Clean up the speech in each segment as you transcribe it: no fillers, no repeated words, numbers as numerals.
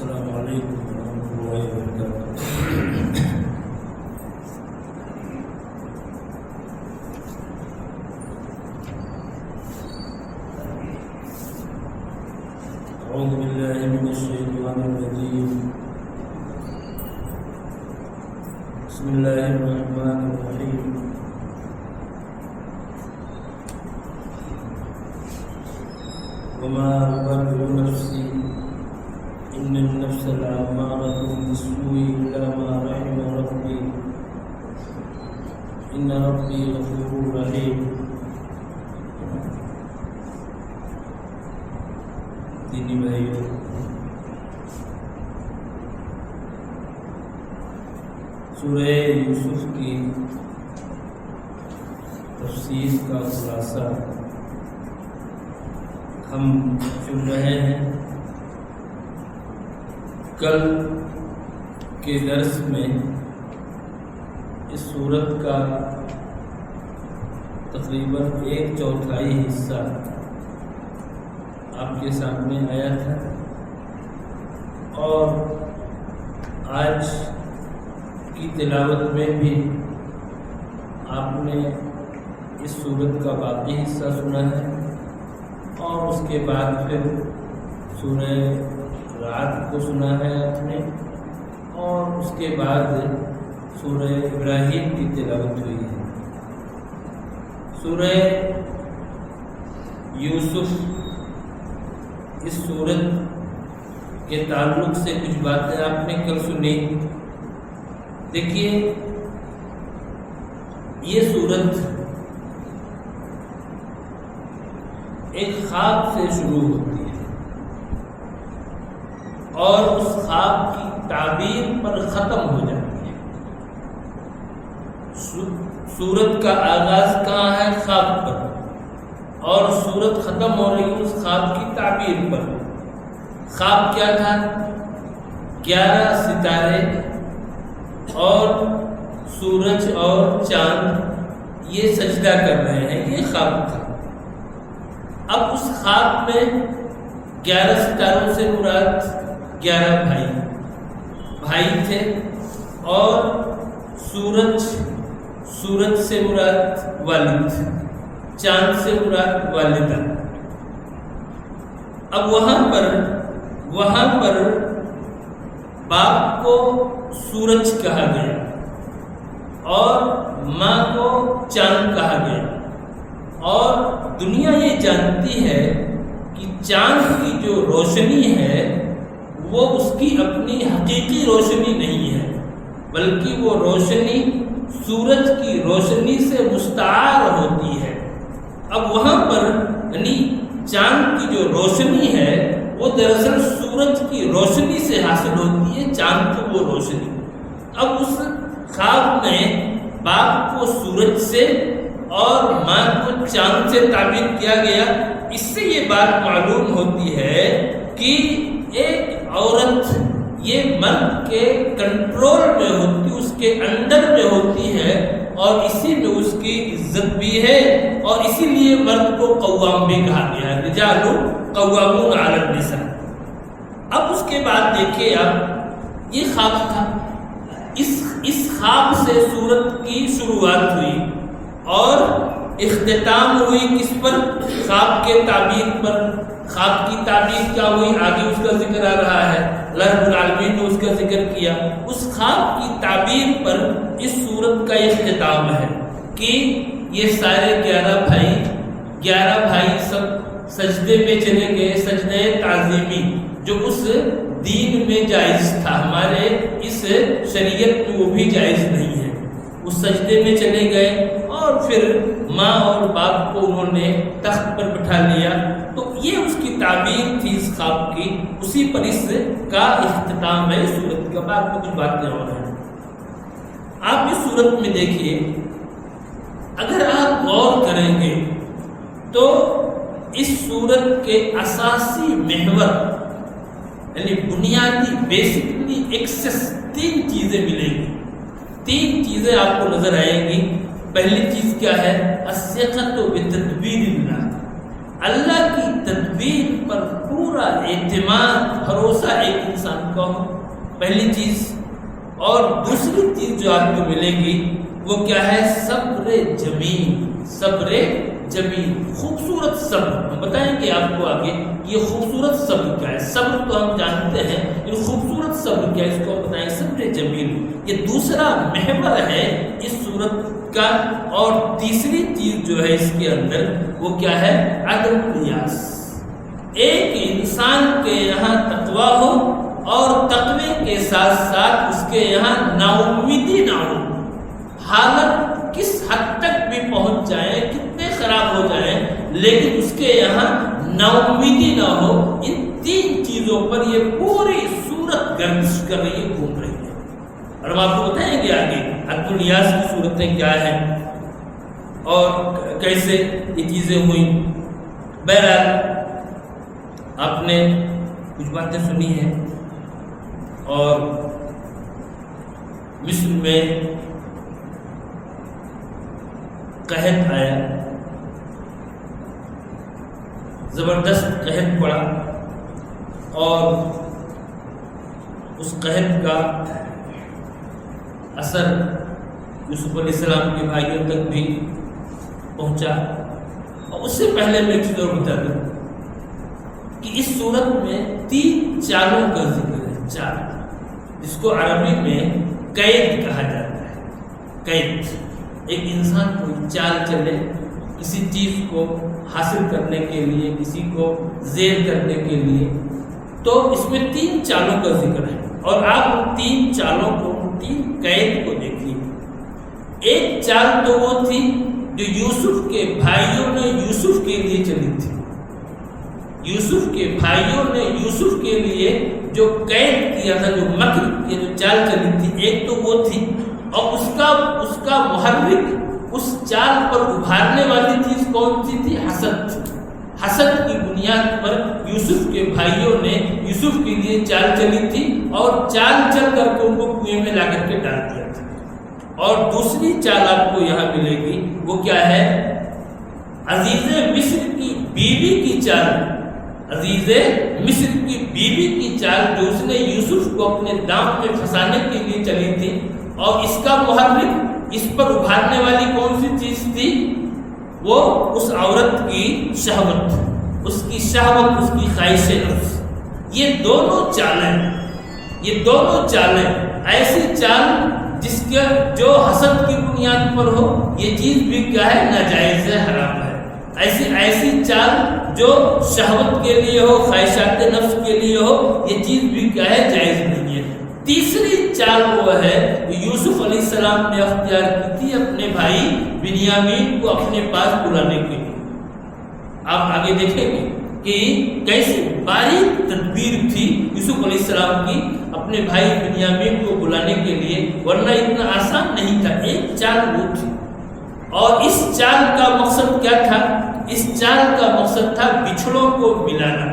السلام علیکم ورحمۃ اللہ وبرکاتہ۔ اعوذ باللہ من الشیطان الرجیم، بسم اللہ الرحمن الرحیم۔ وما أبرئ نفسي إن النفس لأمارة بالسوء إلا ما رحم ربي إن ربي غفور رحيم۔ دینی بھائیوں، سورہ یوسف کی تفسیر کا خلاصہ ہم سن رہے ہیں۔ کل کے درس میں اس سورت کا تقریباً 1/4 حصہ آپ کے سامنے آیا تھا، اور آج کی تلاوت میں بھی آپ نے اس سورت کا باقی حصہ سنا ہے، اور اس کے بعد پھر سورہ رات کو سنا ہے آپ نے، اور اس کے بعد سورہ ابراہیم کی تلاوت ہوئی ہے۔ سورہ یوسف، اس سورت کے تعلق سے کچھ باتیں آپ نے کل سنی۔ دیکھیے، یہ سورت ایک خواب سے شروع ہوتی ہے، اور اس خواب کی تعبیر پر ختم ہو جاتی ہے۔ سورت کا آغاز کہاں ہے؟ خواب پر، اور سورت ختم ہو رہی ہے اس خواب کی تعبیر پر۔ خواب کیا تھا؟ 11 ستارے اور سورج اور چاند یہ سجدہ کر رہے ہیں، یہ خواب تھا۔ اب اس خواب میں 11 ستاروں سے مراد 11 بھائی تھے، اور سورج سے مراد والد، چاند سے مراد والدہ۔ اب وہاں پر باپ کو سورج کہا گیا اور ماں کو چاند کہا گیا، اور دنیا یہ جانتی ہے کہ چاند کی جو روشنی ہے وہ اس کی اپنی حقیقی روشنی نہیں ہے، بلکہ وہ روشنی سورج کی روشنی سے مستعار ہوتی ہے۔ اب وہاں پر یعنی چاند کی جو روشنی ہے وہ دراصل سورج کی روشنی سے حاصل ہوتی ہے، چاند کی وہ روشنی۔ اب اس خواب میں باپ کو سورج سے اور ماں کو چاند سے تعبیر کیا گیا۔ اس سے یہ بات معلوم ہوتی ہے کہ ایک عورت یہ مرد کے کنٹرول میں ہوتی، اس کے انڈر میں ہوتی ہے، اور اسی میں اس کی عزت بھی ہے، اور اسی لیے مرد کو قوام بھی کہا گیا ہے، رجال قوامون علی النساء۔ اب اس کے بعد دیکھیے، اب یہ خواب تھا، اس خواب سے سورت کی شروعات ہوئی، اور اختتام ہوئی کس پر؟ خواب کے تعبیر پر۔ خواب کی تعبیر کیا ہوئی؟ آگے اس کا ذکر آ رہا ہے، اللہ رب العالمین نے اس کا ذکر کیا۔ اس خواب کی تعبیر پر اس سورت کا اختتام ہے کہ یہ سارے 11 بھائی سب سجدے میں چلے گئے، سجدہ تعظیمی، جو اس دین میں جائز تھا، ہمارے اس شریعت میں وہ بھی جائز نہیں ہے۔ اس سجدے میں چلے گئے، اور پھر ماں اور باپ کو انہوں نے تخت پر بٹھا لیا۔ تو یہ اس کی تعبیر تھی اس خواب کی، اسی پر اس کا اختتام ہے سورت کا۔ بعد میں کچھ باتیں اور ہیں۔ آپ اس سورت میں دیکھیے، اگر آپ غور کریں گے تو اس سورت کے اساسی محور یعنی بنیادی بیسکلی ایکسس 3 چیزیں ملیں گی، 3 چیزیں آپ کو نظر آئیں گی۔ پہلی چیز کیا ہے؟ الثقۃ بتدبیر اللہ، اللہ کی تدبیر تدبیر پر پورا اعتماد بھروسہ ایک انسان کا ہو، پہلی چیز. اور دوسری چیز جو آپ کو ملے گی وہ کیا ہے؟ صبر جمیل. صبر جمیل، خوبصورت صبر. ہم بتائیں گے آپ کو آگے یہ خوبصورت صبر کیا ہے. صبر تو ہم جانتے ہیں، یہ خوبصورت صبر کیا ہے اس کو ہم بتائیں. صبر جمیل یہ دوسرا محور ہے اس صورت کا. اور تیسری چیز جو ہے اس کے اندر وہ کیا ہے؟ عدم الیاس. ایک انسان کے یہاں تقویٰ ہو اور تقوی کے ساتھ ساتھ اس کے یہاں ناامیدی نہ ہو. حالت کس حد تک بھی پہنچ جائے، کتنے خراب ہو جائیں، لیکن اس کے یہاں ناامیدی نہ ہو. ان تین چیزوں پر یہ پوری صورت گردش کر رہی ہے، گھوم رہی ہے. اور ہم آپ کو بتائیں گے آگے عدم الیاس کی صورتیں کیا ہیں اور کیسے یہ چیزیں ہوئیں. بہرحال آپ نے کچھ باتیں سنی ہیں. اور مصر میں قحط آیا، زبردست قحط پڑا، اور اس قحط کا اثر یوسف علیہ السلام کے بھائیوں تک بھی پہنچا. اور اس سے پہلے میں ایک چیز اور بتا دوں کہ اس صورت میں 3 چالوں کا ذکر ہے. چال جس کو عربی میں قید کہا جاتا ہے. قید، ایک انسان کوئی چال چلے کسی چیز کو حاصل کرنے کے لیے، کسی کو زیر کرنے کے لیے، تو اس میں 3 چالوں کا ذکر ہے. اور آپ ان 3 چالوں کو، 3 قید کو دیکھیے. ایک چال تو وہ تھی جو یوسف کے بھائیوں نے یوسف کے لیے چلی تھی. یوسف کے بھائیوں نے یوسف کے لیے جو قید کیا تھا، جو مکر کی جو چال چلی تھی، ایک تو وہ تھی. اور اس کا محرک، اس چال پر ابھارنے والی چیز کون سی تھی؟ حسد. حسد کی بنیاد پر یوسف کے بھائیوں نے یوسف کے لیے چال چلی تھی اور چال چل کر کے ان کو کنویں میں لا کر کے ڈال دیا تھا. اور دوسری چال آپ کو یہاں ملے گی وہ کیا ہے؟ عزیز مصر کی بیوی کی چال. عزیز مصر کی بیوی کی چال جو اس نے یوسف کو اپنے دام میں پھنسانے کے لیے چلی تھی. اور اس کا محرک، اس پر ابھارنے والی کون سی چیز تھی؟ وہ اس عورت کی شہوت، اس کی شہوت، اس کی خواہش نفس. یہ دونوں چالیں ایسی چال جس کے جو حسد کی بنیاد پر ہو، یہ چیز بھی کیا ہے؟ ناجائز ہے، حرام ہے. ایسی چال جو شہوت کے لیے ہو، خواہشات نفس کے لیے ہو، یہ چیز بھی کیا ہے؟ جائز نہیں ہے. تیسری چال وہ ہے یوسف علیہ السلام نے اختیار کی تھی اپنے بھائی بنیامین کو اپنے پاس بلانے کے لیے. آپ آگے دیکھیں گے کہ کیسی باریک تدبیر تھی یوسف علیہ السلام کی اپنے بھائی بنیامین کو بلانے کے لیے، ورنہ اتنا آسان نہیں تھا. ایک چال وہ تھی. اور اس چال کا مقصد کیا تھا؟ اس چال کا مقصد تھا بچھڑوں کو ملانا.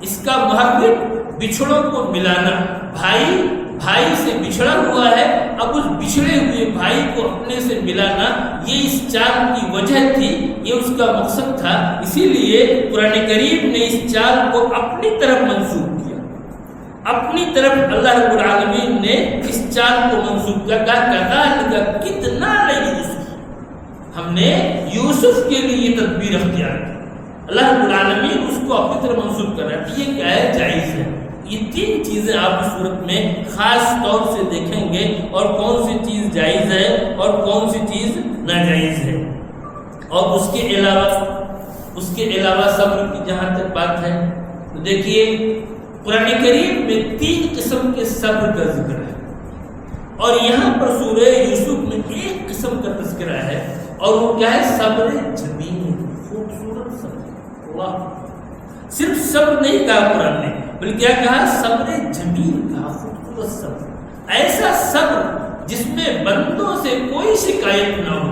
اس کا محرک بچھڑوں کو ملانا. بھائی سے بچھڑا ہوا ہے، اب اس بچھڑے ہوئے بھائی کو اپنے سے ملانا، یہ اس چال کی وجہ تھی، یہ اس کا مقصد تھا. اسی لیے قرآن کریم نے اس چال کو اپنی طرف منسوب کیا. اپنی طرف اللہ رب العالمین نے اس چال کو منسوب کیا. کہا کتنا یوسف، ہم نے یوسف کے لیے یہ تدبیر اختیار کی. اللہ رب العالمین اس کو اپنی طرف منسوب کر رہا ہے. یہ کیا ہے؟ جائز ہے. یہ 3 چیزیں آپ اس صورت میں خاص طور سے دیکھیں گے، اور کون سی چیز جائز ہے اور کون سی چیز ناجائز ہے. اور اس کے علاوہ صبر کی جہاں تک بات ہے تو دیکھیے قرآن کریم میں 3 قسم کے صبر کا ذکر ہے، اور یہاں پر سورہ یوسف میں 1 قسم کا تذکرہ ہے، اور وہ کیا ہے؟ صبر جمیل، خوبصورت صبر. اللہ، صرف صبر نہیں کہا قرآن نے، بلکہ کیا کہا؟ صبر جمیل کہا، خوبصورت صبر. ایسا صبر جس میں بندوں سے کوئی شکایت نہ ہو.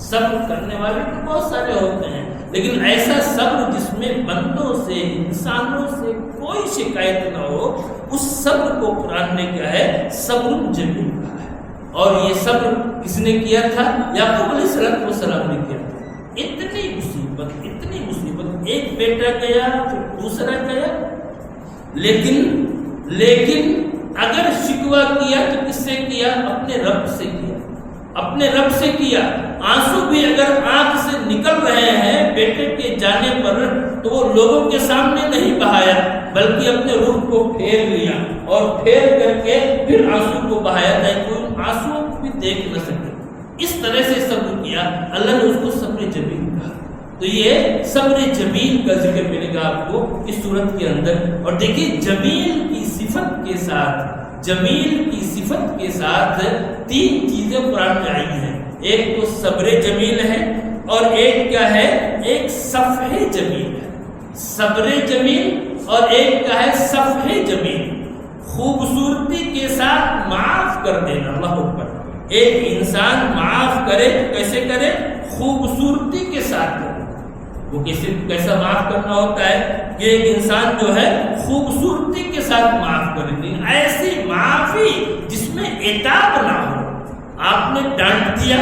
صبر کرنے والے تو بہت سارے ہوتے ہیں، لیکن ایسا صبر جس میں بندوں سے، انسانوں سے کوئی شکایت نہ ہو، اس صبر کو قرآن نے کیا ہے؟ صبر جمیل کہا ہے. اور یہ صبر کس نے کیا تھا؟ یعقوب علیہ السلام نے کیا تھا. اتنی مصیبت ایک بیٹا گیا پھر دوسرا گیا، لیکن اگر شکوہ کیا تو کس سے کیا؟ اپنے رب سے کیا، اپنے رب سے کیا۔ آنسو بھی اگر آنکھ سے نکل رہے ہیں بیٹے کے جانے پر تو وہ لوگوں کے سامنے نہیں بہایا، بلکہ اپنے روح کو پھیر لیا اور پھیر کر کے پھر آنسو کو بہایا تاکہ کوئی آنسو بھی دیکھ نہ سکے۔ اس طرح سے صبر کیا، اللہ نے اس کو صبر جمیل کہا۔ تو یہ صبر جمیل کا ذکر ملے گا آپ کو اس صورت کے اندر۔ اور دیکھیے جمیل کی صفت کے ساتھ، جمیل کی صفت کے ساتھ تین چیزیں قرآن میں آئی ہیں۔ ایک تو صبر جمیل ہے اور ایک کیا ہے؟ ایک صفح جمیل ہے۔ صبر جمیل اور ایک کیا ہے؟ صفح جمیل، خوبصورتی کے ساتھ معاف کر دینا۔ اللہ اکبر! ایک انسان معاف کرے تو کیسے کرے؟ خوبصورتی کے ساتھ کرے۔ وہ کیسا معاف کرنا ہوتا ہے کہ ایک انسان جو ہے خوبصورتی کے ساتھ معاف کرے، ایسی معافی جس میں عتاب نہ ہو۔ آپ نے ڈانٹ دیا،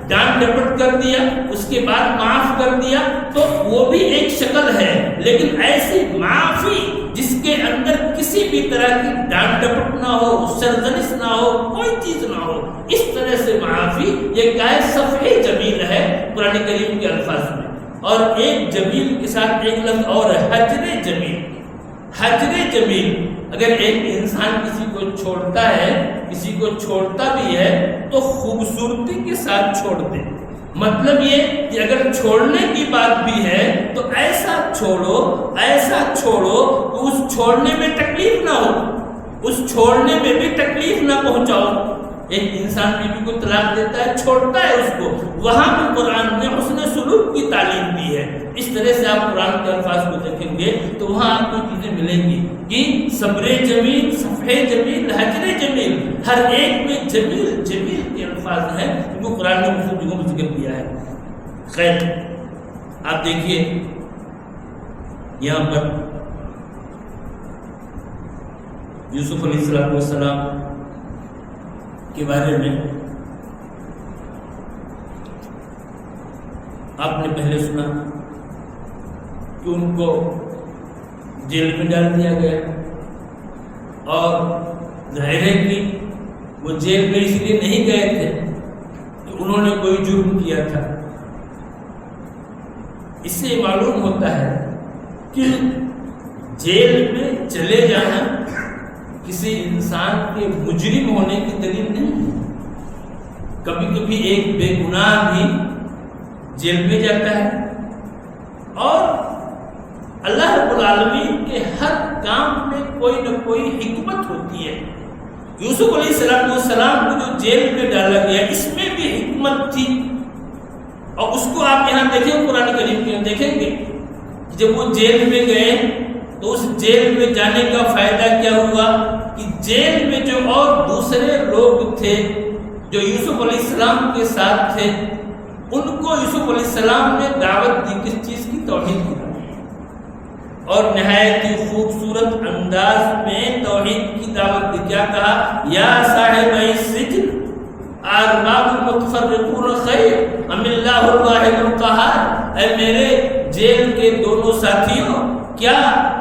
ڈانٹ ڈپٹ کر دیا، اس کے بعد معاف کر دیا تو وہ بھی ایک شکل ہے، لیکن ایسی معافی جس کے اندر کسی بھی طرح کی ڈانٹ ڈپٹ نہ ہو، سرزنش نہ ہو، کوئی چیز نہ ہو، اس طرح سے معافی، یہ کیا ہے؟ صفح جمیل ہے قرآن کریم کے الفاظ میں۔ اور ایک جمیل کے ساتھ ایک لفظ اور ہے، حجر جمیل۔ حجر جمیل، اگر ایک انسان کسی کو چھوڑتا ہے، کسی کو چھوڑتا بھی ہے تو خوبصورتی کے ساتھ چھوڑ دے۔ مطلب یہ کہ اگر چھوڑنے کی بات بھی ہے تو ایسا چھوڑو، ایسا چھوڑو کہ اس چھوڑنے میں تکلیف نہ ہو، اس چھوڑنے میں بھی تکلیف نہ پہنچاؤ۔ ایک انسان بیوی کو طلاق دیتا ہے، چھوڑتا ہے اس کو، وہاں بھی قرآن نے حسن سلوک کی تعلیم دی ہے۔ اس طرح سے آپ قرآن کے الفاظ کو دیکھیں گے تو وہاں آپ کو چیزیں ملیں گی کہ صبر جمیل، صفح جمیل، حجر جمیل، ہر ایک میں جمیل جمیل کے الفاظ ہیں جن کو قرآن نے مختلف جگہوں میں ذکر کیا ہے۔ خیر، آپ دیکھیے یہاں پر یوسف علیہ السلام کے بارے میں آپ نے پہلے سنا کہ ان کو جیل میں ڈال دیا گیا، اور ظاہر ہے کہ وہ جیل میں اس لیے نہیں گئے تھے کہ انہوں نے کوئی جرم کیا تھا۔ اس سے معلوم ہوتا ہے کہ جیل میں چلے جانا کسی انسان کے مجرم ہونے کی دلیل نہیں ہے۔ کبھی کبھی ایک بے گناہ بھی جیل میں جاتا ہے، اور اللہ رب العالمین کے ہر کام میں کوئی نہ کوئی حکمت ہوتی ہے۔ یوسف علیہ السلام کو جو جیل میں ڈالا گیا اس میں بھی حکمت تھی، اور اس کو آپ یہاں دیکھیں قرآن کریم میں دیکھیں گے جب وہ جیل میں گئے تو اس جیل میں جانے کا فائدہ کیا ہوا کہ جیل میں جو اور دوسرے لوگ تھے جو یوسف علیہ السلام کے ساتھ تھے، ان کو یوسف علیہ السلام نے دعوت دی کس چیز کی؟ توحید کی، اور نہایت ہی خوبصورت انداز میں توحید کی دعوت دی۔ کیا کہا؟ یا صاحب السجن ارباب متفرقون خیر ام اللہ الواحد القہار، اے میرے جیل کے دونوں ساتھیوں، کیا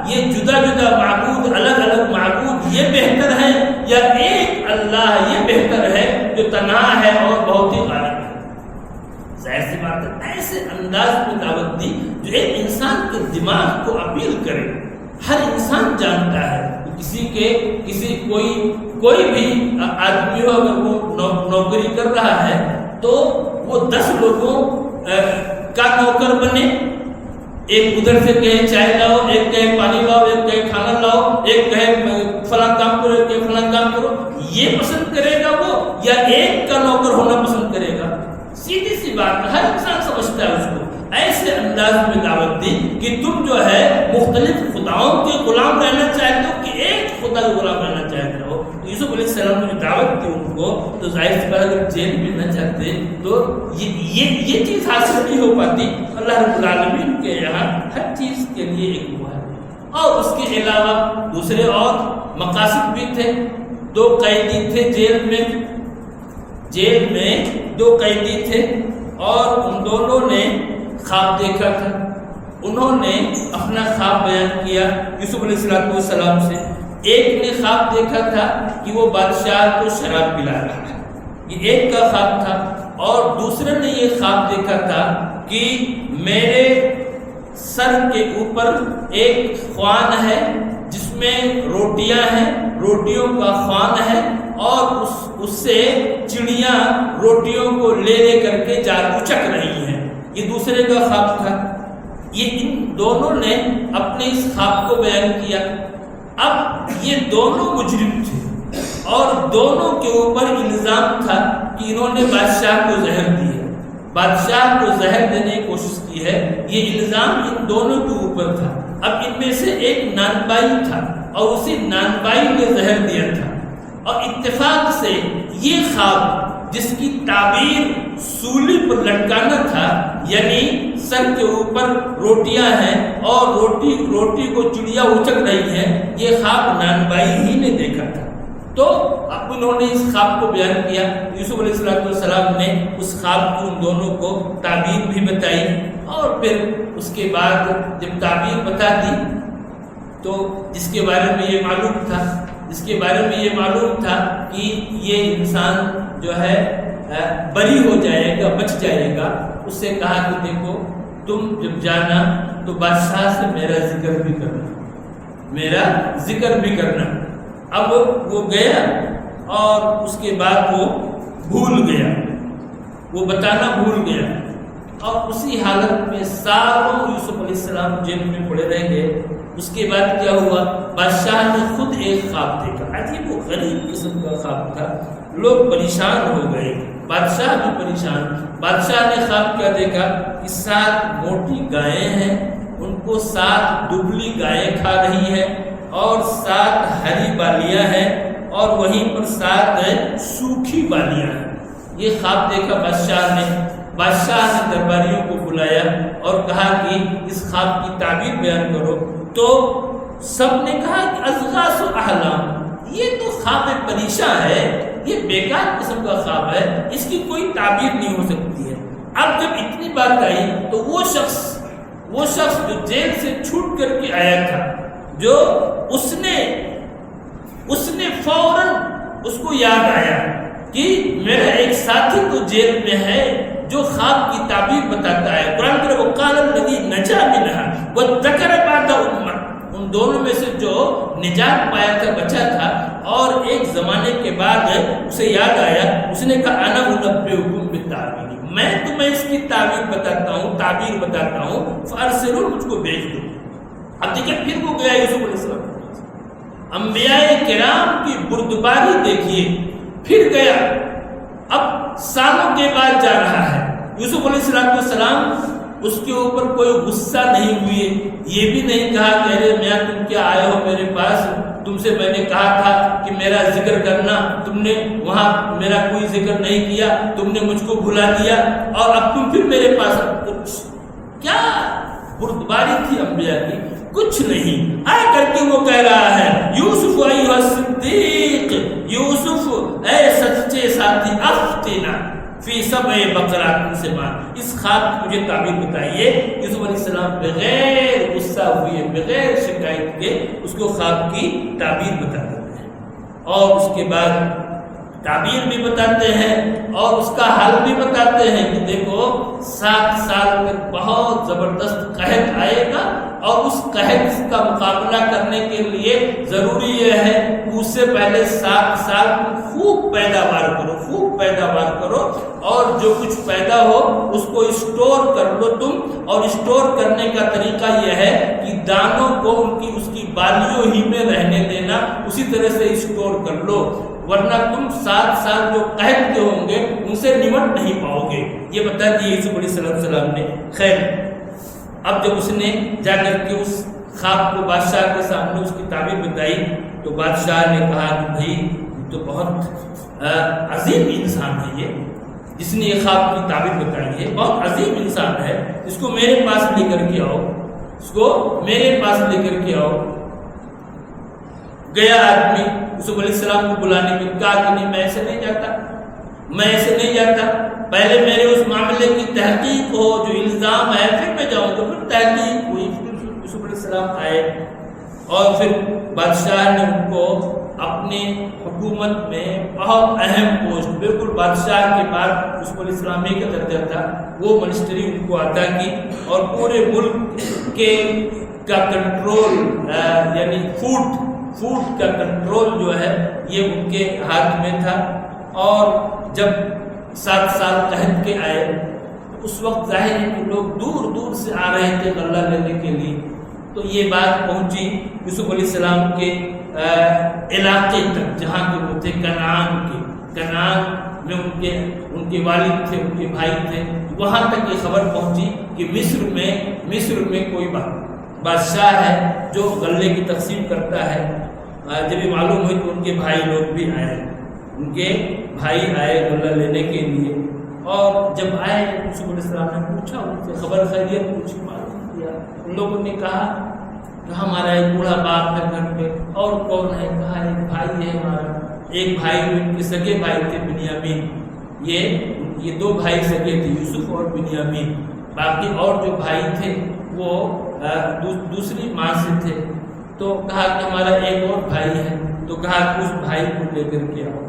یہ جدا جدا معبود، الگ الگ معبود یہ بہتر ہے یا ایک اللہ یہ بہتر ہے جو تنہا ہے اور بہت ہی غالب ہے؟ ظاہر سی بات ہے ایسے انداز میں دعوت دی جو ایک انسان کے دماغ کو اپیل کرے۔ ہر انسان جانتا ہے کسی کوئی بھی آدمی ہو اگر وہ نوکری کر رہا ہے تو وہ 10 لوگوں کا نوکر بنے، ایک ادھر سے کہے چائے لاؤ، ایک کہے پانی لاؤ، ایک کہے کھانا لاؤ، ایک کہے فلاں کام کرو، ایک کہے فلاں کام کرو، یہ پسند کرے گا وہ یا ایک کا نوکر ہونا پسند کرے گا؟ سیدھی سی بات ہے، ہر انسان سمجھتا ہے اس کو۔ ایسے انداز میں دعوت دی کہ تم جو ہے مختلف خداؤں کے غلام رہنا چاہتے ہو کہ ایک خدا کے غلام رہنا چاہتے ہو۔ یوسف علیہ السلام نے دعوت دی ان کو، تو ظاہر سی بات اگر جیل میں نہ چاہتے تو یہ چیز حاصل نہیں ہو پاتی۔ اللہ رب العالمین کے یہاں ہر چیز کے لیے ایک ہوا ہے، اور اس کے علاوہ دوسرے اور مقاصد بھی تھے۔ 2 قیدی تھے جیل میں 2 قیدی تھے، اور ان دونوں نے خواب دیکھا تھا۔ انہوں نے اپنا خواب بیان کیا یوسف علیہ السلام سے. ایک نے خواب دیکھا تھا کہ وہ بادشاہ کو شراب پلا رہا ہے، یہ ایک کا خواب تھا. اور دوسرے نے یہ خواب دیکھا تھا کہ میرے سر کے اوپر ایک خوان ہے جس میں روٹیاں ہیں، روٹیوں کا خوان ہے، اور اس سے چڑیاں روٹیوں کو لے کر کے جا اچک رہی ہیں. یہ دوسرے کا خواب تھا. یہ ان دونوں نے اپنے اس خواب کو بیان کیا. اب یہ دونوں مجرم تھے اور دونوں کے اوپر الزام تھا کہ انہوں نے بادشاہ کو زہر دی ہے، بادشاہ کو زہر دینے کی کوشش کی ہے. یہ الزام ان دونوں کے اوپر تھا. اب ان میں سے ایک نانبائی تھا اور اسی نانبائی نے زہر دیا تھا. اور اتفاق سے یہ خواب جس کی تعبیر سولی پر لٹکانا تھا، یعنی سر کے اوپر روٹیاں ہیں اور روٹی کو چڑیا اچک رہی ہیں، یہ خواب نانبائی ہی نے دیکھا تھا. تو اب انہوں نے اس خواب کو بیان کیا. یوسف علیہ السلام نے اس خواب کو ان دونوں کو تعبیر بھی بتائی. اور پھر اس کے بعد جب تعبیر بتا دی تو جس کے بارے میں یہ معلوم تھا کہ یہ انسان جو ہے بری ہو جائے گا، بچ جائے گا، اس سے کہا کہ دیکھو تم جب جانا تو بادشاہ سے میرا ذکر بھی کرنا. اب وہ گیا اور اس کے بعد وہ بھول گیا، وہ بتانا بھول گیا، اور اسی حالت میں سالوں یوسف علیہ السلام جیل میں پڑے رہ گئے. اس کے بعد کیا ہوا، بادشاہ نے خود ایک خواب دیکھا. عجیب و غریب قسم کا خواب تھا. لوگ پریشان ہو گئے، بادشاہ بھی پریشان. بادشاہ نے خواب کیا دیکھا کہ 7 موٹی گائیں ہیں، ان کو 7 دبلی گائیں کھا رہی ہیں، اور 7 ہری بالیاں ہیں، اور وہیں پر 7 سوکھی بالیاں ہیں. یہ خواب دیکھا بادشاہ نے. بادشاہ نے درباریوں کو بلایا اور کہا کہ اس خواب کی تعبیر بیان کرو. تو سب نے کہا کہ اضغاث احلام، یہ تو خواب پریشاں ہے، یہ بیکار قسم کا خواب ہے، اس کی کوئی تعبیر نہیں ہو سکتی ہے. اب جب اتنی بات آئی تو وہ شخص جو جیل سے چھوٹ کر کے آیا تھا، جو اس نے فوراً اس کو یاد آیا کہ میرا ایک ساتھی تو جیل میں ہے جو خواب کی تعبیر بتاتا ہے. قرآن کہ وقال الذی نجا منها وذکر بعد امہ، ان دونوں میں سے جو نجات پایا تھا، بچا تھا، اور ایک زمانے کے بعد اسے یاد آیا، اس نے کہا انا انبئکم بالتعبیر، میں تمہیں اس کی تعبیر بتاتا ہوں فارسلوا، مجھ کو بھیج دو. اب دیکھیں پھر وہ گیا یوسف علیہ السلام. انبیاء کرام کی بردباری دیکھیے، پھر گیا. اب سالوں کے بعد جا رہا ہے. یوسف علیہ السلام اس کے اوپر کوئی غصہ نہیں ہوئے، یہ بھی نہیں کہا کہ ارے میاں تم کیا آئے ہو میرے پاس، تم سے میں نے کہا تھا کہ میرا ذکر کرنا، تم نے وہاں میرا کوئی ذکر نہیں کیا، تم نے مجھ کو بھلا دیا، اور اب تم پھر میرے پاس. کچھ کیا بردباری تھی انبیاء کی؟ کچھ نہیں. آ کر کے وہ کہہ رہا ہے یوسف ایھا الصدیق، یوسف اے سچے ساتھی، افتنا فی سبع بقرات سمان، اس خواب کی مجھے تعبیر بتائیے. یوسف علیہ السلام بغیر غصہ ہوئے، بغیر شکایت کے اس کو خواب کی تعبیر بتا دیتے ہیں، اور اس کے بعد تعبیر بھی بتاتے ہیں اور اس کا حل بھی بتاتے ہیں کہ دیکھو 7 سال تک بہت زبردست قحط آئے گا، اور اس قحط کا مقابلہ کرنے کے لیے ضروری یہ ہے کہ اس سے پہلے 7 سال خوب پیداوار کرو، اور جو کچھ پیدا ہو اس کو اسٹور کر لو تم. اور اسٹور کرنے کا طریقہ یہ ہے کہ دانوں کو اس کی بالیوں ہی میں رہنے دینا، اسی طرح سے اسٹور کر لو، ورنہ تم 7 سال جو قحط کے ہوں گے ان سے نمٹ نہیں پاؤ گے. یہ بتا دیے یوسف علیہ السلام نے. خیر، اب جب اس نے جا کر کے اس خواب کو بادشاہ کے سامنے اس کی تعبیر بتائی تو بادشاہ نے کہا کہ بھائی یہ تو بہت عظیم انسان ہے، یہ جس نے یہ خواب کی تعبیر بتائی ہے بہت عظیم انسان ہے، اس کو میرے پاس لے کر کے آؤ. گیا آدمی یوسف علیہ السلام کو بلانے میں، کہا کہ نہیں میں ایسے نہیں جاتا، میں ایسے نہیں جاتا، پہلے میرے اس معاملے کی تحقیق ہو، جو الزام ہے پھر میں جاؤں گا۔ پھر تحقیق ہوئی، پھر یوسف علیہ السلام آئے اور پھر بادشاہ نے ان کو اپنی حکومت میں بہت اہم پوسٹ، بالکل بادشاہ کے بعد یوسف علیہ السلام کا درجہ تھا، وہ منسٹری ان کو عطا کی اور پورے ملک کا کنٹرول، یعنی فوڈ کا کنٹرول جو ہے یہ ان کے ہاتھ میں تھا۔ اور جب 7 سال قحط کے آئے تو اس وقت ظاہر ہے کہ لوگ دور دور سے آ رہے تھے غلہ لینے کے لیے، تو یہ بات پہنچی یوسف علیہ السلام کے علاقے تک جہاں کے وہ تھے، کنعان میں ان کے والد تھے، ان کے بھائی تھے، وہاں تک یہ خبر پہنچی کہ مصر میں کوئی بادشاہ ہے جو غلے کی تقسیم کرتا ہے۔ جب یہ معلوم ہوئی تو ان کے بھائی لوگ بھی آئے، ان کے بھائی آئے غلہ لینے کے لیے، اور جب آئے یوسف علیہ السلام نے پوچھا ان سے، خبر خیریت پوچھی، معلوم کیا۔ ان لوگوں نے کہا کہ ہمارا ایک بوڑھا باپ ہے گھر پہ، اور کون ہے؟ کہا ایک بھائی ہے ہمارا، ایک بھائی جو ان کے سگے بھائی تھے بنیامین، یہ 2 بھائی سگے تھے، یوسف اور بنیامین، باقی اور جو بھائی تھے وہ دوسری ماں سے تھے۔ تو کہا کہ ہمارا ایک اور بھائی ہے، تو کہا کہ اس بھائی کو لے کر کے آؤ،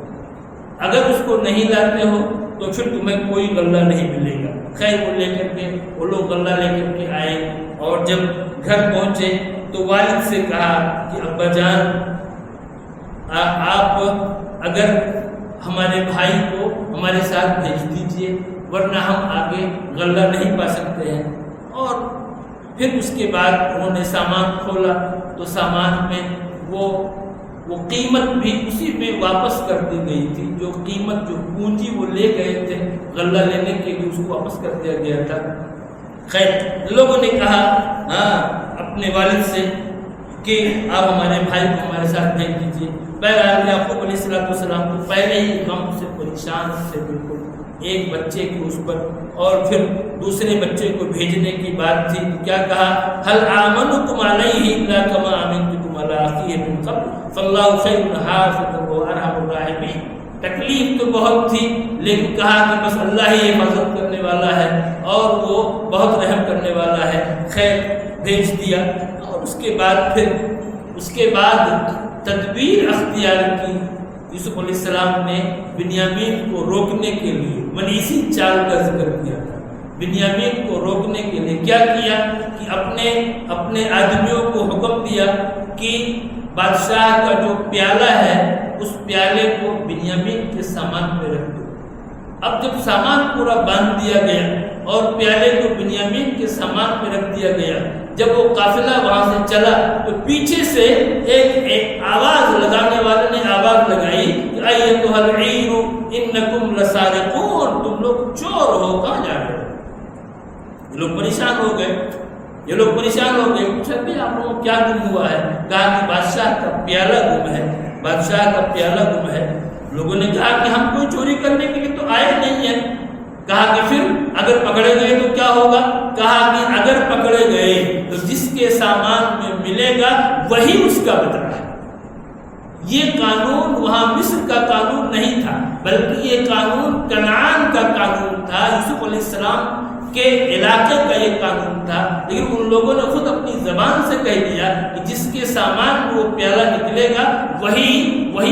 اگر اس کو نہیں لاتے ہو تو پھر تمہیں کوئی غلہ نہیں ملے گا۔ خیر وہ لے کر کے وہ لوگ غلہ لے کر کے آئے، اور جب گھر پہنچے تو والد سے کہا کہ ابا جان آپ اگر ہمارے بھائی کو ہمارے ساتھ بھیج دیجئے، ورنہ ہم آگے غلہ نہیں پا سکتے ہیں۔ اور پھر اس کے بعد انہوں نے سامان کھولا تو سامان میں وہ قیمت بھی اسی میں واپس کر دی گئی تھی، جو قیمت جو پونجی وہ لے گئے تھے غلہ لینے کے لیے اس کو واپس کر دیا گیا تھا۔ خیر لوگوں نے کہا اپنے والد سے کہ آپ ہمارے بھائی کو ہمارے ساتھ بھیج دیجیے۔ بہرحال یعقوب علیہ السلام کو پہلے ہی غم سے پریشان سے بالکل، ایک بچے کی اس پر اور پھر دوسرے بچے کو بھیجنے کی بات تھی، کیا کہا؟ هل آمنكم عليه الا كما آمنتكم على اخيه من قبل فالله خير حافظا وارحم الراحمين۔ تکلیف تو بہت تھی لیکن کہا کہ بس اللہ ہی حفاظت کرنے والا ہے اور وہ بہت رحم کرنے والا ہے۔ خیر بھیج دیا، اور اس کے بعد تدبیر اختیار کی یوسف علیہ السلام نے بنیامین کو روکنے کے لیے، منیسی چال کا ذکر کیا تھا۔ بنیامین کو روکنے کے لیے کیا کیا کہ اپنے آدمیوں کو حکم دیا کہ بادشاہ کا جو پیالہ ہے اس پیالے کو بنیامین کے سامان پہ رکھ دو۔ اب جب سامان پورا باندھ دیا گیا اور پیالے کو بنیامین کے سامان پہ رکھ دیا گیا، جب وہ قافلہ وہاں سے چلا تو پیچھے سے ایک آواز لگانے والے نے آواز لگائی کہ ایتھا العیر انکم لسارقون، تم لوگ چور ہو، کہاں جا رہے ہو؟ یہ لوگ پریشان ہو گئے، پوچھا کہ آپ لوگوں کو کیا گم ہوا ہے؟ کہا کہ بادشاہ کا پیالہ گم ہے۔ لوگوں نے کہا کہ ہم کوئی چوری کرنے کے لیے تو آئے نہیں ہیں۔ کہا کہ پھر اگر پکڑے گئے تو کیا ہوگا؟ کہا کہ اگر پکڑے گئے تو جس کے سامان میں ملے گا وہی اس کا بدلہ ہے۔ یہ قانون وہاں مصر کا قانون نہیں تھا، بلکہ یہ قانون کنعان کا قانون تھا، یوسف علیہ السلام کے علاقے کا یہ قانون تھا۔ لیکن ان لوگوں نے خود اپنی زبان سے کہہ دیا کہ جس کے سامان میں وہ پیالہ نکلے گا وہی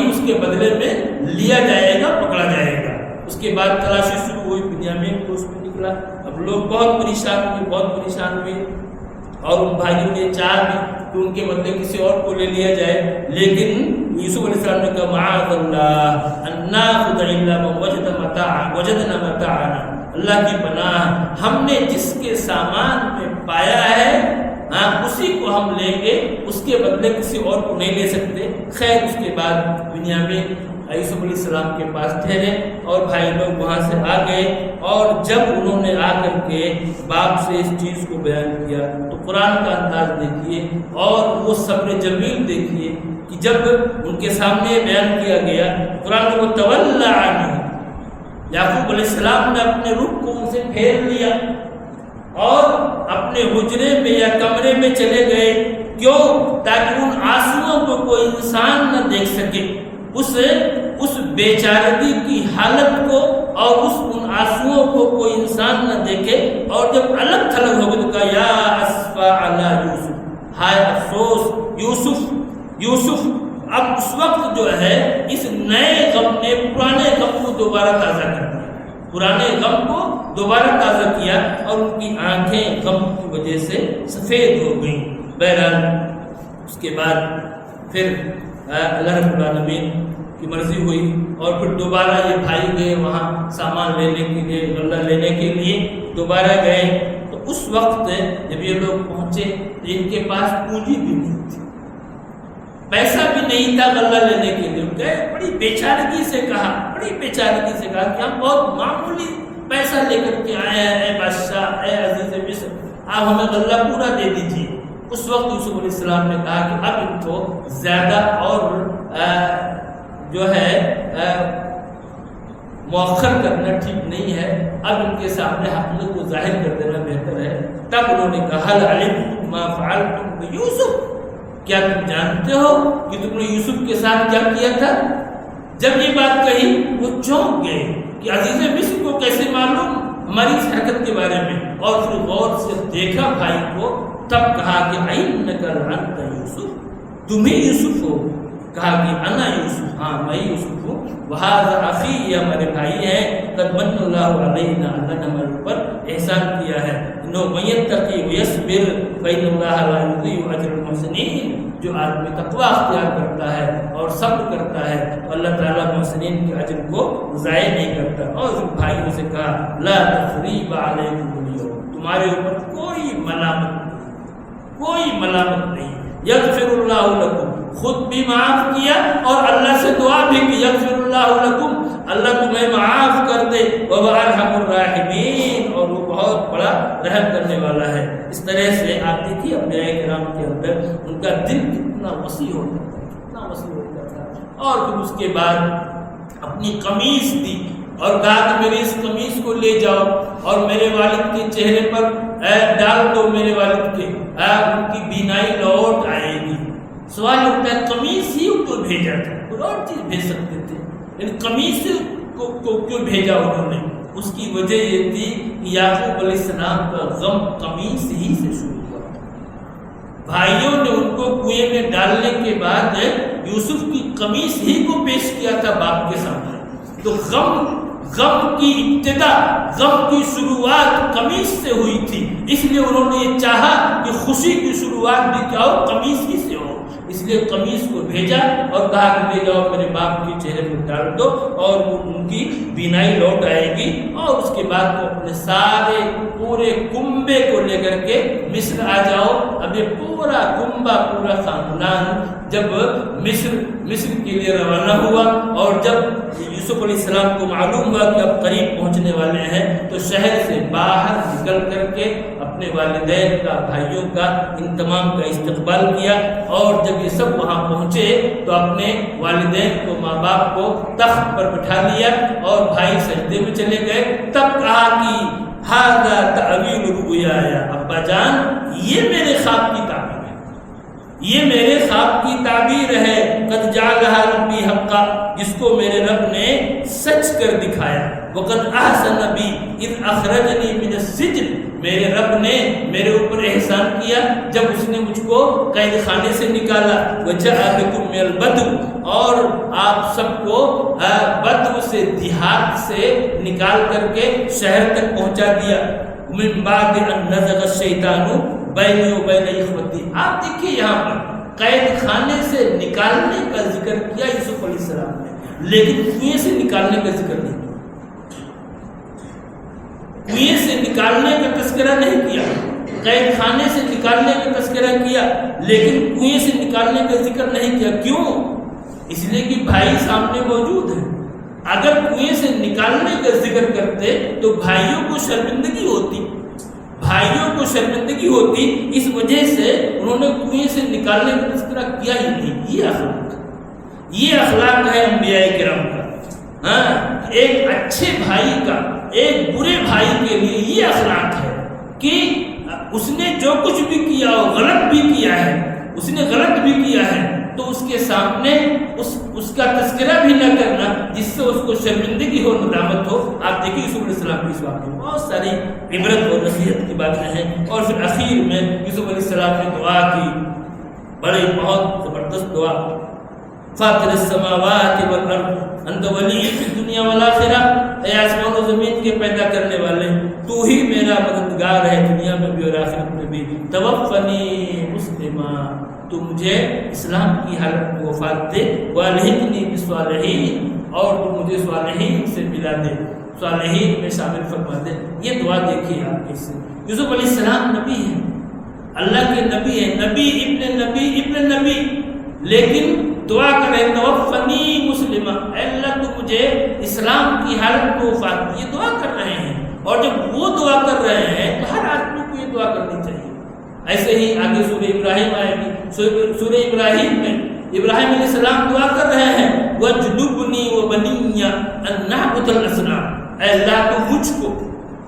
اس کے بدلے میں لیا جائے گا، پکڑا جائے گا۔ اس کے بعد تلاشی شروع ہوئی، بنیامین کو اس میں نکلا۔ اب لوگ بہت پریشان ہوئے اور ان بھائیوں نے چاہا بھی کہ ان کے بدلے کسی اور کو لے لیا جائے، لیکن یوسف علیہ السلام نے کہا معاذ اللہ ان ناخذ الا ما وجدنا متاعنا، اللہ کی پناہ، ہم نے جس کے سامان میں پایا ہے اسی کو ہم لیں گے، اس کے بدلے کسی اور کو نہیں لے سکتے۔ خیر اس کے بعد بنیامین یوسف علیہ السلام کے پاس ٹھہرے اور بھائی لوگ وہاں سے آ گئے، اور جب انہوں نے آ کر کے باپ سے اس چیز کو بیان کیا تو قرآن کا انداز دیکھیے اور وہ صبر جمیل دیکھیے کہ جب ان کے سامنے بیان کیا گیا قرآن کو تولی عنہ، یعقوب علیہ السلام نے اپنے رخ کو ان سے پھیر لیا اور اپنے حجرے میں یا کمرے میں چلے گئے۔ کیوں؟ تاکہ ان آنسوؤں کو کوئی انسان نہ دیکھ سکے، اس بیچارگی کی حالت کو افسوس یوسف اب اس وقت جو ہے اس نئے غم نے پرانے غم کو دوبارہ تازہ کر دیا، پرانے غم کو دوبارہ تازہ کیا اور ان کی آنکھیں غم کی وجہ سے سفید ہو گئیں۔ بہرحال اس کے بعد پھر اللہ رب العالمین کی مرضی ہوئی اور پھر دوبارہ یہ بھائی گئے وہاں سامان لینے کے لیے، غلہ لینے کے لیے دوبارہ گئے۔ تو اس وقت جب یہ لوگ پہنچے تو ان کے پاس پونجی بھی نہیں تھی، پیسہ بھی نہیں تھا غلہ لینے کے لیے۔ گئے بڑی بیچارگی سے کہا کہ ہم بہت معمولی پیسہ لے کر کے آئے ہیں، اے بادشاہ، اے عزیز مصر، آپ ہمیں غلہ پورا دے دیجیے۔ اس وقت یوسف علیہ السلام نے کہا کہ اب ان کو زیادہ اور جو ہے مؤخر کرنا ٹھیک نہیں ہے، اب ان کے سامنے حقیقت کو ظاہر کر دینا بہتر ہے۔ تب انہوں نے کہا هل علمتم ما فعلتم بيوسف، کیا تم جانتے ہو کہ تم نے یوسف کے ساتھ کیا کیا تھا؟ جب یہ بات کہی وہ چونک گئے کہ عزیز مصر کو کیسے معلوم ہماری اس حرکت کے بارے میں، اور پھر غور سے دیکھا بھائی کو، تب کہا کہ اینک لانت یوسف، تم ہی یوسف ہو؟ کہا کہ انا یوسف، ہاں میں یوسف ہوں، وہذا اخی، یہ ہمارے بھائی ہیں، قد من اللہ علینا، اللہ نے ہمارے اوپر احسان کیا ہے، انه من یتقی ویصبر فإن اللہ لا یضیع اجر المحسنین، جو آدمی تقوی اختیار کرتا ہے اور صبر کرتا ہے تو اللہ تعالیٰ محسنین کے اجر کو ضائع نہیں کرتا۔ اور پھر بھائیوں سے کہا لا تثریب علیکم اليوم، تمہارے اوپر کوئی ملامت نہیں، یغفر اللہ لکم، خود بھی معاف کیا اور اللہ سے دعا بھی کی، یغفر اللہ لکم، اللہ تمہیں معاف کر دے، وهو ارحم الراحمین، اور وہ بہت بڑا رحم کرنے والا ہے۔ اس طرح سے آپ دیکھیے انبیاء کرام کے اندر ان کا دل کتنا وسیع ہوتا تھا، اور پھر اس کے بعد اپنی قمیص دی اور کہا کہ میری اس قمیص کو لے جاؤ اور میرے والد کے چہرے پر ڈال دو، میرے والد کے ان کی بینائی لوٹ آئے گی۔ سوال اٹھتا ہے قمیص ہی ان کو بھیجا تھا، کوئی اور چیز بھیج سکتے تھے، لیکن قمیص کو کیوں بھیجا انہوں نے؟ اس کی وجہ یہ تھی کہ یعقوب علیہ السلام کا غم قمیص ہی سے شروع ہوا تھا۔ بھائیوں نے ان کو کنویں میں ڈالنے کے بعد یوسف کی قمیص ہی کو پیش کیا تھا باپ کے سامنے، تو غم کی ابتدا، غم کی شروعات قمیص سے ہوئی تھی، اس لیے انہوں نے یہ چاہا کہ خوشی کی شروعات بھی کیا ہو، قمیص ہی سے ہو، اس لیے قمیص کو بھیجا اور کہا کہ لے جاؤ میرے باپ کے چہرے پر ڈال دو اور ان کی بینائی لوٹ آئے گی۔ اور اس کے بعد وہ اپنے سارے پورے کنبے کو لے کر کے مصر آ جاؤ۔ اب یہ پورا کنبا، پورا خاندان جب مصر کے لیے روانہ ہوا، اور جب یوسف علیہ السلام کو معلوم ہوا کہ اب قریب پہنچنے والے ہیں تو شہر سے باہر نکل کر کے اپنے والدین کا، بھائیوں کا، ان تمام کا استقبال کیا، اور جب یہ سب وہاں پہنچے تو اپنے والدین کو، ماں باپ کو تخت پر بٹھا لیا اور بھائی سجدے میں چلے گئے۔ تب کہا کہ ھذا تعویل رؤیایا، ابا جان یہ میرے خواب کی تعبیر ہے، یہ میرے خواب کی تعبیر ہے، قد جعلها ربی حقا، جس کو میرے رب نے سچ کر دکھایا، وقد احسن بی اذ اخرجنی من السجن، میرے رب نے میرے اوپر احسان کیا جب اس نے مجھ کو قید خانے سے نکالا، وجاء بکم من البدو، اور آپ سب کو بدو سے، دیہات سے نکال کر کے شہر تک پہنچا دیا، من بعد ان نزغ الشیطان بینی و بین اخوتی۔ آپ دیکھیے یہاں پر قید خانے سے نکالنے کا ذکر کیا یوسف علیہ السلام نے، لیکن کنویں سے نکالنے کا ذکر نہیں کیا، کنویں سے نکالنے کا تذکرہ نہیں کیا، قید خانے سے نکالنے کا تذکرہ کیا، لیکن کنویں سے نکالنے کا ذکر نہیں کیا۔ کیوں؟ اس لیے کہ بھائی سامنے موجود ہیں، اگر کنویں سے نکالنے کا ذکر کرتے تو بھائیوں کو شرمندگی ہوتی، اس وجہ سے انہوں نے کنویں سے نکالنے کا تذکرہ کیا ہی نہیں۔ یہ اخلاق ہے انبیاء کرام کا، ہاں، ایک اچھے بھائی کا ایک برے بھائی کے لیے یہ اخلاق ہے کہ اس نے جو کچھ بھی کیا ہو، غلط بھی کیا ہے تو اس کے سامنے اس کا تذکرہ بھی نہ کرنا، جس سے اس کو شرمندگی ہو، ندامت ہو۔ آپ دیکھیے یوسف علیہ السلام کی اس واقعے میں بہت ساری عبرت اور نصیحت کی باتیں ہیں، اور پھر اخیر میں یوسف علیہ السلام نے دعا کی بڑی بہت زبردست دعا. فاطر السماوات والارض انت ولی فی الدنیا والآخرہ، اے آسمان و زمین کے پیدا کرنے والے، تو ہی میرا مددگار ہے دنیا میں بھی اور آخرت میں بھی. توفنی مسلما، تو مجھے اسلام کی حالت میں وفات دے. والحقنی بالصالحین، اور تو مجھے صالحین سے ملا دے، صالحین میں شامل فرما دے. یہ دعا دیکھیے آپ کیسے. یوسف علیہ السلام نبی ہیں، اللہ کے نبی ہیں، نبی ابن نبی ابن نبی، لیکن دعا کریں توفنی مسلمہ، اے اللہ تو مجھے اسلام کی حالت میں وفات دے. یہ دعا کر رہے ہیں، اور جب وہ دعا کر رہے ہیں تو ہر آدمی کو یہ دعا کرنی چاہیے. ایسے ہی آگے سورہ ابراہیم آئے گی. سورہ ابراہیم میں ابراہیم علیہ السلام دعا کر رہے ہیں وَاجْنُبْنِي وَبَنِيَّ أَن نَّعْبُدَ الْأَصْنَامَ، اے اللہ تو مجھ کو،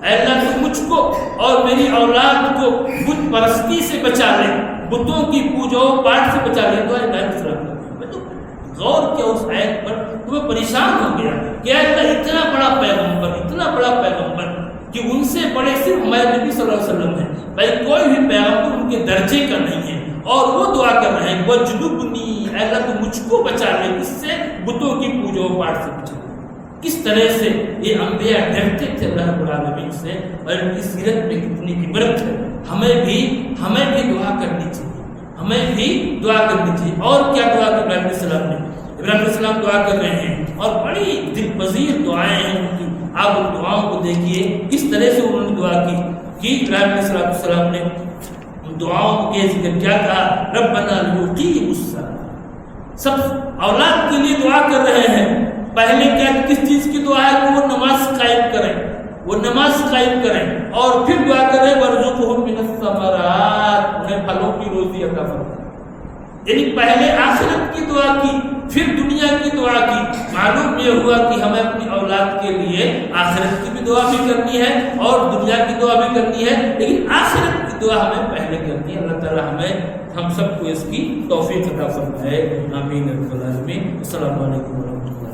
اے اللہ تو مجھ کو اور میری اولاد کو بت پرستی سے بچا لے، بتوں کی پوجا و پاٹ سے بچا لے. دعا ابراہیم علیہ السلام میں تو غور کیا اس آیت پر، تمہیں پریشان ہو گیا کہ اللہ اتنا بڑا پیغمبر، اتنا بڑا پیغمبر کہ ان سے بڑے صرف ہمارے نبی صلی اللہ علیہ وسلم ہیں، بھائی کوئی بھی پیغمبر ان کے درجے کا نہیں ہے، اور وہ دعا کر رہے ہیں وَاجْنُبْنِي، اے اللہ تو مجھ کو بچا لے، کس سے؟ بتوں کی پوجا و پاٹ سے بچا لے. کس طرح سے یہ انبیاء ڈرتے تھے اللہ رب العالمین سے، اور ان کی سیرت میں کتنی عبرت ہے. ہمیں بھی دعا کرنی چاہیے، ہمیں بھی دعا کرنی چاہیے. اور کیا دعا کی ابراہیم علیہ السلام نے؟ ابراہیم علیہ السلام دعا کر رہے ہیں اور بڑی دل پذیر دعائیں ہیں ان کی. آپ ان دعاؤں کو دیکھیے کس طرح سے انہوں نے دعا کی کہ ابراہیم علیہ السلام نے ان دعاؤں کے ذکر کیا کہا، ربنا لیقیموا الصلاۃ. سب اولاد کے لیے دعا کر رہے ہیں. پہلے کیا کس چیز کی دعا ہے کہ وہ نماز قائم کریں، وہ نماز قائم کریں، اور پھر دعا کریں وارزقہم من الثمرات، انہیں پھلوں کی روزی عطا فرما. یعنی پہلے آخرت کی دعا کی، پھر دنیا کی دعا کی. معلوم یہ ہوا کہ ہمیں اپنی اولاد کے لیے آخرت کی بھی دعا بھی کرنی ہے اور دنیا کی دعا بھی کرنی ہے، لیکن آخرت کی دعا ہمیں پہلے کرنی ہے. اللہ تعالی ہم سب کو اس کی توفیق عطا فرمائے. آمین رب العالمین. السلام علیکم ورحمۃ اللہ.